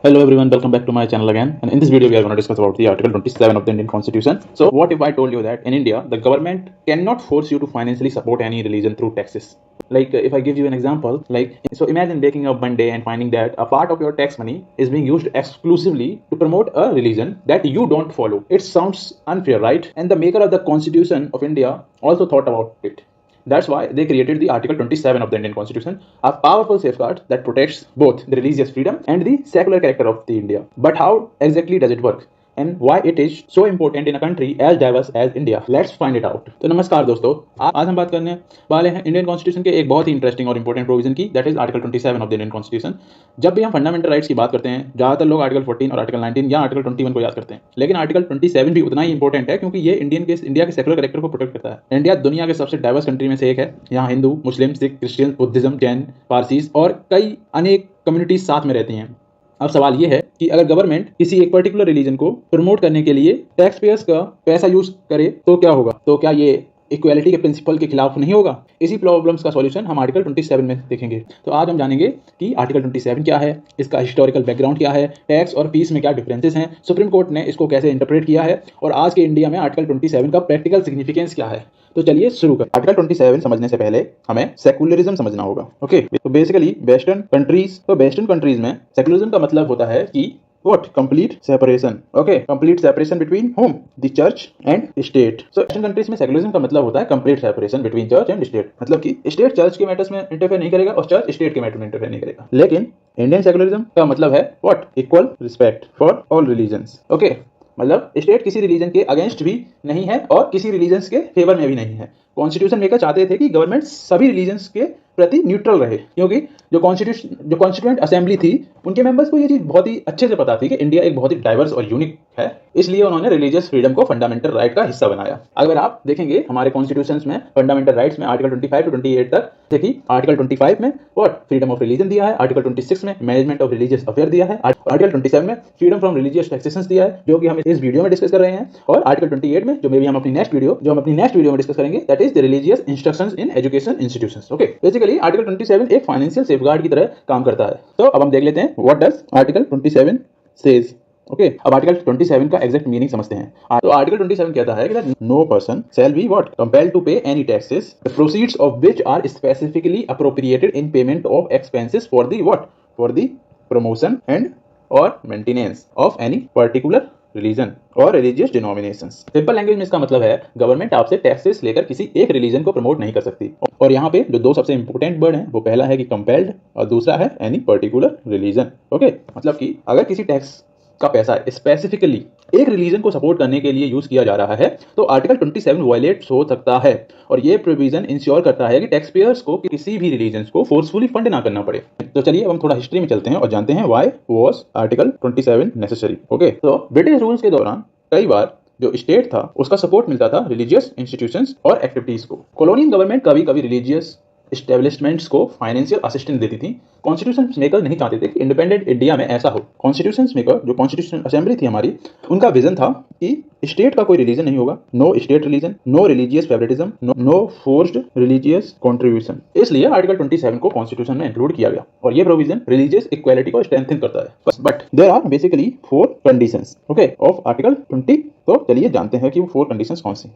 Hello everyone, welcome back to my channel again. And in this video, we are going to discuss about the Article 27 of the Indian Constitution. So, what if I told you that in India, the government cannot force you to financially support any religion through taxes? Like, if I give you an example, so imagine waking up one day and finding that a part of your tax money is being used exclusively to promote a religion that you don't follow. It sounds unfair, right? And the maker of the Constitution of India also thought about it. That's why they created the Article 27 of the Indian Constitution, a powerful safeguard that protects both the religious freedom and the secular character of the India. But how exactly does it work? And why it is so important in a country as diverse as India. Let's find it out. तो नमस्कार दोस्तों, आज हम बात करने वाले हैं Indian constitution के एक बहुत ही इंटरेस्टिंग और इंपॉर्टेंट प्रोविजन की, that is article 27 of the Indian constitution. जब भी हम फंडामेंटल राइट्स की बात करते हैं, ज़्यादातर लोग आर्टिकल 14 और आर्टिकल 19 या आर्टिकल 21 को याद करते हैं, लेकिन आर्टिकल 27 भी उतना ही इंपॉर्टेंट है क्योंकि ये इंडिया के सेकुलर कैरेक्टर को प्रोटेक्ट करता है। इंडिया दुनिया के सबसे डाइवर्स कंट्री में से एक है। यहाँ हिंदू, मुस्लिम, सिख, क्रिश्चियन, बुद्धिज्म, जैन, पारसीज और कई अनेक कम्युनिटीज साथ में रहती हैं। अब सवाल ये है कि अगर गवर्नमेंट किसी एक पर्टिकुलर रिलीजन को प्रमोट करने के लिए टैक्स पेयर्स का पैसा यूज करे तो क्या होगा? तो क्या ये इक्वालिटी के प्रिंसिपल के खिलाफ नहीं होगा? इसी प्रॉब्लम्स का सॉल्यूशन हम आर्टिकल 27 में देखेंगे। तो आज हम जानेंगे कि आर्टिकल 27 क्या है, इसका हिस्टोरिकल बैकग्राउंड क्या है, टैक्स और फीस में क्या डिफरेंसेस हैं, सुप्रीम कोर्ट ने इसको कैसे इंटरप्रेट किया है और आज के इंडिया में आर्टिकल 27 का प्रैक्टिकल सिग्निफिकेंस क्या है। तो चलिए शुरू करें। आर्टिकल 27 समझने से पहले हमें सेकुलरिज्म समझना होगा। ओके, तो बेसिकली वेस्टर्न कंट्रीज में सेकुलरिज्म का मतलब होता है कि what complete separation, okay, complete separation between whom, the church and state. So Western countries में सेकुलरिज्म का मतलब होता है complete separation between church and state, मतलब कि स्टेट चर्च के मैटर्स में इंटरफेयर नहीं करेगा और चर्च स्टेट के मैटर में इंटरफेयर नहीं करेगा। लेकिन इंडियन सेकुलरिज्म का मतलब है what, equal respect for all religions, okay, मतलब स्टेट किसी रिलीजन के अगेंस्ट भी नहीं है और किसी रिलीजन के फेवर में भी नहीं है। कॉन्स्टिट्यूशन मेकर चाहते थे कि गवर्नमेंट सभी रिलीजन्स के प्रति न्यूट्रल रहे, क्योंकि जो कॉन्स्टिट्यूएंट असेंबली थी उनके मेंबर्स को ये चीज बहुत ही अच्छे से पता थी कि इंडिया एक बहुत ही डाइवर्स और यूनिक है, इसलिए उन्होंने रिलीजियस फ्रीडम को फंडामेंटल राइट का हिस्सा बनाया। अगर आप देखेंगे हमारे कॉन्स्टिट्यूशन में फंडामेंटल राइट्स में आर्टिकल 25 टू 28 तक, देखिए आर्टिकल 25 में व्हाट, फ्रीडम ऑफ रिलीजन दिया है, आर्टिकल 26 में मैनेजमेंट ऑफ रिलीजियस अफेयर दिया है, आर्टिकल 27 में फ्रीडम फ्रॉम रिलीजियस टैक्सेशन दिया है, जो कि हम इस वीडियो में डिस्कस कर रहे हैं, और आर्टिकल 28 में जो मे भी हम अपनी नेक्स्ट वीडियो में डिस्कस करेंगे, that is the religious instructions in education institutions. Okay, basically article 27 एक फाइनेंशियल सेफगार्ड की तरह काम करता है। तो अब हम देख लेते हैं what does article 27 says. Okay, अब आर्टिकल 27 का एग्जैक्ट मीनिंग समझते हैं। तो आर्टिकल 27 कहता है कि no person shall be what compelled to pay any taxes the proceeds of which are specifically appropriated in payment of expenses for the what, for the promotion and और maintenance of any particular religion और religious denominations. Simple language में इसका मतलब है government आपसे taxes लेकर किसी एक रिलीजन को प्रमोट नहीं कर सकती। और यहाँ पे जो दो सबसे इंपॉर्टेंट वर्ड हैं वो पहला है कि कंपेल्ड और दूसरा है एनी पर्टिकुलर रिलीजन। ओके, मतलब कि अगर किसी टैक्स का पैसा स्पेसिफिकली एक रिलीजन को सपोर्ट करने के लिए यूज किया जा रहा है तो आर्टिकल 27 वायलेट हो सकता है, और ये प्रोविजन इंश्योर करता है कि टैक्स पेयर्स को किसी भी रिलीजन को फोर्सफुली फंड ना करना पड़े। तो चलिए अब हम थोड़ा हिस्ट्री में चलते हैं और जानते हैं why was article 27 necessary. Okay, तो ब्रिटिश रूल्स के दौरान कई बार जो स्टेट था उसका सपोर्ट मिलता था रिलीजियस इंस्टीट्यूशंस और एक्टिविटीज को। कॉलोनियल गवर्नमेंट कभी कभी रिलीजियस एस्टेब्लिशमेंट्स को फाइनेंशियल असिस्टेंस देती थी। कॉन्स्टिट्यूशन मेकर नहीं चाहते थे कि इंडिपेंडेंट इंडिया में ऐसा हो। कॉन्स्टिट्यूशन मेकर जो कॉन्स्टिट्यूशन असेंबली थी हमारी, उनका विजन था कि स्टेट का कोई रिलीजन नहीं होगा, no state religion, no religious favouritism, no forced religious contribution. इसलिए आर्टिकल 27 को कॉन्स्टिट्यूशन में इंक्लूड किया गया और ये प्रोविजन रिलीजियस इक्वालिटी को स्ट्रेंथन करता है। But there are basically 4 conditions, okay, of article 20। तो चलिए जानते हैं कि वो 4 कंडीशंस कौन सी।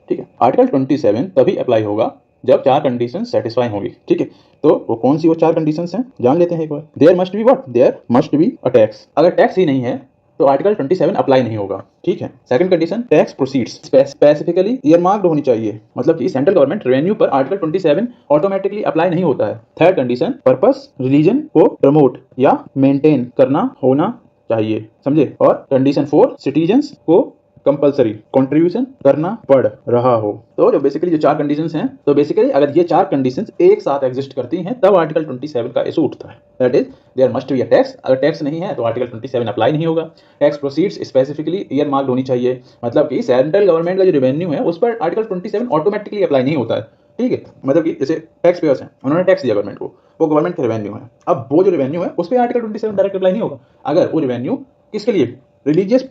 ठीक है, आर्टिकल 27 तभी अप्लाई होगा जब 4 कंडीशन सेटिस्फाई होंगी। ठीक है, तो वो कौन सी वो 4 कंडीशंस हैं जान लेते हैं एक बार। There must be what, there must be a tax. अगर टैक्स ही नहीं है तो आर्टिकल 27 अप्लाई नहीं होगा। ठीक है, second condition, tax proceeds specifically earmarked होनी चाहिए, मतलब कि सेंट्रल गवर्नमेंट रेवेन्यू पर आर्टिकल 27 ऑटोमेटिकली अप्लाई नहीं होता है। थर्ड कंडीशन, पर्पस रिलीजन को प्रमोट या मेंटेन करना होना चाहिए, समझे। और कंडीशन 4, सिटीजन्स को कंपलसरी कंट्रीब्यूशन करना पड़ रहा हो। तो जो बेसिकली जो 4 कंडीशंस हैं, तो बेसिकली अगर ये 4 कंडीशंस एक साथ एग्जिस्ट करती हैं तब आर्टिकल 27 का इशू उठता है। That is there must be a tax. अगर टैक्स नहीं है तो आर्टिकल 27 अप्लाई नहीं होगा। Tax proceeds specifically earmarked होनी चाहिए, मतलब कि सेंट्रल गवर्नमेंट का जो रेवेन्यू है उस पर आर्टिकल 27 ऑटोमेटिकली अप्लाई नहीं होता है। ठीक है, मतलब कि जैसे टैक्स पेयर्स हैं, उन्होंने टैक्स दिया गवर्नमेंट को, वो गवर्नमेंट का रेवेन्यू है। अब वो जो रेवेन्यू है उस पर आर्टिकल 27 डायरेक्ट अप्लाई नहीं होगा। अगर वो रेवेन्यू किसके लिए, रिलीजियस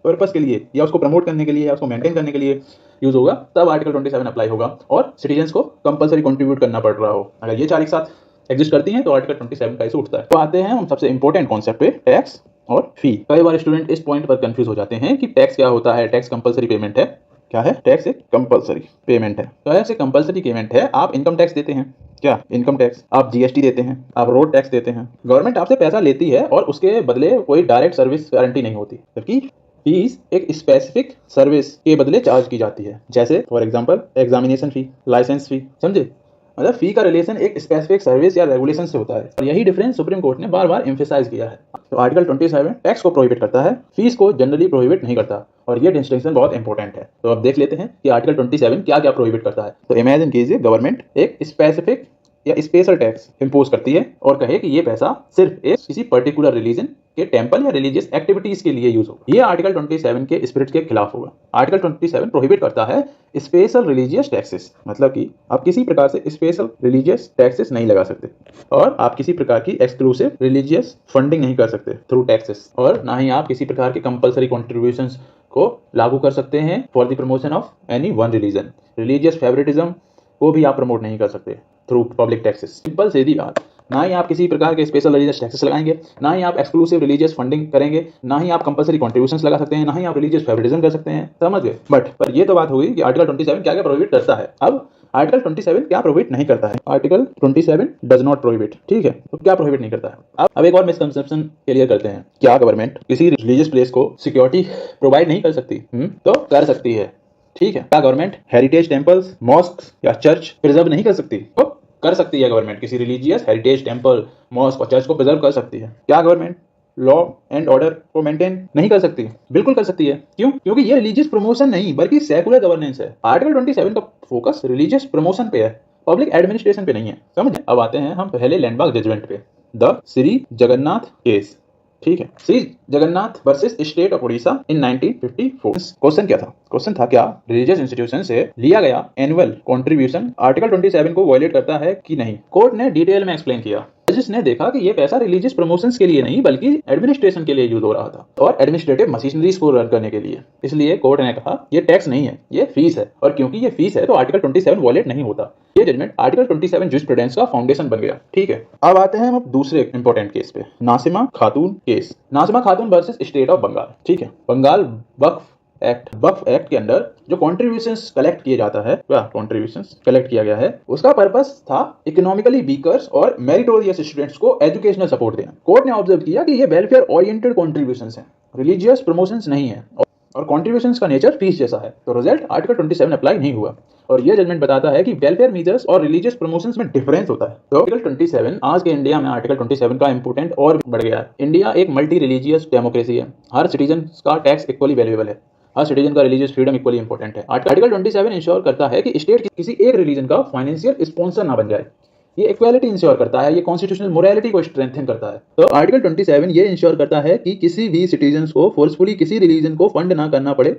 पर्पस के लिए या उसको प्रमोट करने के लिए या उसको मेंटेन करने के लिए यूज होगा, तब आर्टिकल 27 अप्लाई होगा और सिटीजन्स को कंपलसरी कंट्रीब्यूट करना पड़ रहा हो। अगर ये 4 एक साथ एग्जिस्ट करती हैं तो आर्टिकल 27 का इशू उठता है। तो आते हैं हम सबसे इंपॉर्टेंट कॉन्सेप्ट पे, टैक्स और फी। कई बार स्टूडेंट इस पॉइंट पर कंफ्यूज हो जाते हैं कि टैक्स क्या होता है। टैक्स कंपलसरी पेमेंट है। क्या है? टैक्स एक कंपलसरी पेमेंट है। टैक्स एक कंपलसरी पेमेंट है। आप इनकम टैक्स देते हैं, क्या इनकम टैक्स, आप जीएसटी देते हैं, आप रोड टैक्स देते हैं। गवर्नमेंट आपसे पैसा लेती है और उसके बदले कोई डायरेक्ट सर्विस गारंटी नहीं होती, जबकि फीस एक स्पेसिफिक सर्विस के बदले चार्ज की जाती है। जैसे for example examination fee, licence fee, समझे? मतलब फी का रिलेशन एक स्पेसिफिक सर्विस या रेगुलेशन से होता है और यही डिफरेंस सुप्रीम कोर्ट ने बार बार एम्फेसाइज किया है। तो आर्टिकल 27 टैक्स को प्रोहिबिट करता है, फीस को जनरली प्रोहिबिट नहीं करता और ये डिस्टिंक्शन बहुत इंपॉर्टेंट है। तो अब देख लेते हैं कि आर्टिकल 27 क्या क्या प्रोहिबिट करता है। तो इमेजिन कीजिए गवर्नमेंट एक स्पेसिफिक या स्पेशल टैक्स इंपोज करती है और कहे कि ये पैसा सिर्फ एक किसी पर्टिकुलर रिलीजन के टेंपल या रिलीजियस एक्टिविटीज के लिए यूज होगा। ये आर्टिकल 27 के स्पिरिट के खिलाफ होगा। आर्टिकल 27 प्रोहिबिट करता है स्पेशल रिलीजियस टैक्सेस, मतलब कि आप किसी प्रकार से स्पेशल रिलीजियस टैक्सेस नहीं लगा सकते और आप किसी प्रकार की एक्सक्लूसिव रिलीजियस फंडिंग नहीं कर सकते थ्रू टैक्सेस, और ना ही आप किसी प्रकार के कंपलसरी कॉन्ट्रीब्यूशंस को लागू कर सकते हैं for the promotion of any one religion. Religious favouritism को भी आप प्रमोट नहीं कर सकते थ्रू पब्लिक टैक्सेस। सिंपल सीधी बात, ना ही आप किसी प्रकार के स्पेशल रिलीजियस टैक्सेस लगाएंगे, ना ही आप एक्सक्लूसिव रिलीजियस फंडिंग करेंगे, ना ही आप कंपलसरी कॉन्ट्रीब्यूशंस लगा सकते हैं, ना ही आप रिलीजियस फेवरेटिज्म कर सकते हैं। समझ गए? बट पर ये तो बात हुई कि आर्टिकल 27 क्या क्या प्रोहिबिट करता है। अब आर्टिकल 27 क्या प्रोहिबिट नहीं करता है। आर्टिकल 27 डज नॉट प्रोहिबिट, ठीक है। तो क्या प्रोहिबिट नहीं करता है। अब एक और मिसकंसेप्शन क्लियर करते हैं। क्या गवर्नमेंट किसी रिलीजियस प्लेस को सिक्योरिटी प्रोवाइड नहीं कर सकती? तो कर सकती है, ठीक है। क्या गवर्नमेंट हेरिटेज टेंपल्स, मॉस्क या चर्च प्रिजर्व नहीं कर सकती? तो कर सकती है। गवर्नमेंट किसी रिलीजियस हेरिटेज टेंपल, मॉस्क और चर्च को प्रिजर्व कर सकती है। क्या गवर्नमेंट लॉ एंड ऑर्डर को मेंटेन नहीं कर सकती? बिल्कुल कर सकती है। क्यों? क्योंकि ये रिलीजियस प्रमोशन नहीं बल्कि सेकुलर गवर्नेंस है। आर्टिकल 27 का फोकस रिलीजियस प्रमोशन पे है, पब्लिक एडमिनिस्ट्रेशन पे नहीं है। समझे? अब आते हैं हम पहले लैंडमार्क जजमेंट पे, द श्री जगन्नाथ केस, ठीक है। Shri Jagannath versus state of Orissa in 1954। Question क्या था? क्वेश्चन था क्या रिलीजियस इंस्टीट्यूशन से लिया गया एनुअल कंट्रीब्यूशन आर्टिकल 27 को वायलेट करता है कि नहीं। कोर्ट ने डिटेल में एक्सप्लेन किया। जजिस ने देखा कि ये पैसा रिलीजियस प्रमोशंस के लिए नहीं बल्कि एडमिनिस्ट्रेशन के लिए यूज हो रहा था और एडमिनिस्ट्रेटिव मशीनरीज को रन करने के लिए। इसलिए कोर्ट ने कहा ये टैक्स नहीं है, ये फीस है, और क्योंकि ये फीस है तो आर्टिकल 27 वायलेट नहीं होता। ये जजमेंट आर्टिकल 27 जूरिस्प्रूडेंस का फाउंडेशन बन गया, ठीक है। अब आते हैं हम दूसरे इंपॉर्टेंट केस पे, नासिमा खातून case. नासिमा Khatoon versus state of Bengal, ठीक है। बंगाल वक्फ एक्ट के अंदर जो कॉन्ट्रीब्यूशंस कलेक्ट किए जाता है, कॉन्ट्रीब्यूशंस कलेक्ट किया गया है, उसका पर्पस था इकोनॉमिकली वीकर्स और मेरिटोरियस स्टूडेंट्स को एजुकेशनल सपोर्ट देना। कोर्ट ने ऑब्जर्व किया कि ये वेलफेयर ओरिएंटेड कॉन्ट्रीब्यूशंस हैं, रिलीजियस प्रमोशंस नहीं है और कॉन्ट्रीब्यूशंस का नेचर फीस जैसा है। तो रिजल्ट आर्टिकल 27 अप्लाई नहीं हुआ और ये जजमेंट बताता है कि वेलफेयर मेजर्स और रिलीजियस प्रमोशंस में डिफरेंस होता है। तो आर्टिकल 27 आज के इंडिया में आर्टिकल 27 का इंपोर्टेंट और बढ़ गया है। इंडिया एक मल्टी रिलीजियस डेमोक्रेसी है। हर सिटीजन का टैक्स इक्वली वैल्यूएबल है। हर सिटीजन का रिलीजियस फ्रीडम इक्वली इंपॉर्टेंट है। आर्टिकल 27 इंश्योर करता है कि स्टेट किसी एक रिलीजन का फाइनेंशियल स्पॉन्सर ना बन जाए। ये इक्वालिटी इंश्योर करता है, ये कॉन्स्टिट्यूशनल मोरालिटी को स्ट्रेंथन करता है। तो आर्टिकल 27 ये इंश्योर करता है कि किसी भी सिटीजन को फोर्सफुली किसी रिलीजन को फंड ना करना पड़े।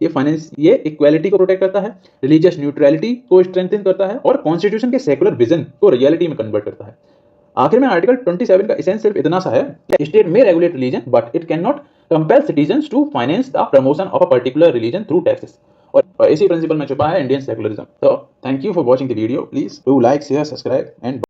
ये इक्वालिटी को प्रोटेक्ट करता है, रिलीजियस न्यूट्रलिटी को स्ट्रेंथन करता है और कॉन्स्टिट्यूशन के सेकुलर विजन को रियलिटी में कन्वर्ट करता है। आखिर में आर्टिकल 27 का एसेंस सिर्फ इतना सा है, स्टेट में regulate religion but it can not compel citizens to finance the promotion of a particular religion through taxes. और इसी प्रिंसिपल में छुपा है इंडियन सेकुलरिज्म। तो thank you for watching the video. Please do like, share, subscribe and